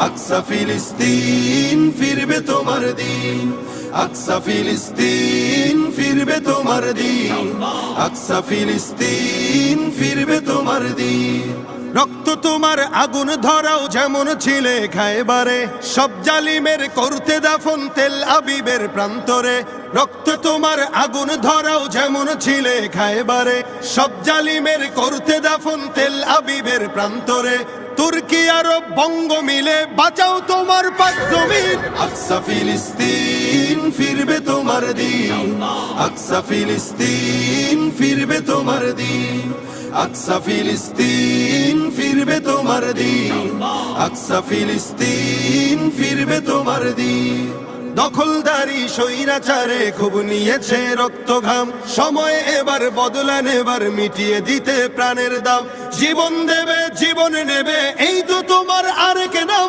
আকসা ফিলিস্তিন ফিরবে তোমার দিন, আকসা ফিলিস্তিন ফিরবে তোমার দিন, আকসা ফিলিস্তিন ফিরবে তোমার দিন। রক্ত তোমার আগুন ধরাও যেমন ছিলে খায়বারে, সব জালিমের করতে দাফন তেল আবিবের প্রান্তরে। রক্ত তোমার আগুন ধরাও যেমন ছিলে খায়বারে, সব জালিমের করতে দাফন তেল আবিবের প্রান্তরে। তুর্কি আরব বঙ্গ মিলে বাঁচাও তোমার পাক জমিন, আকসা ফিলিস্তিন ফিরবে তোমার দিন, আকসা ফিলিস্তিন ফিরবে তোমার দিন, আকসা ফিলিস্তিন ফিরবে তোমার দিন, আকসা ফিলিস্তিন ফিরবে তোমার দিন। দখলদারি স্বৈরাচারে খুব নিয়েছে রক্ত ঘাম, সময় এবার বদলা নেবার মিটিয়ে দিতে প্রাণের দাম। জীবন দেবে জীবন নেবে এই তো তোমার আরেক নাম।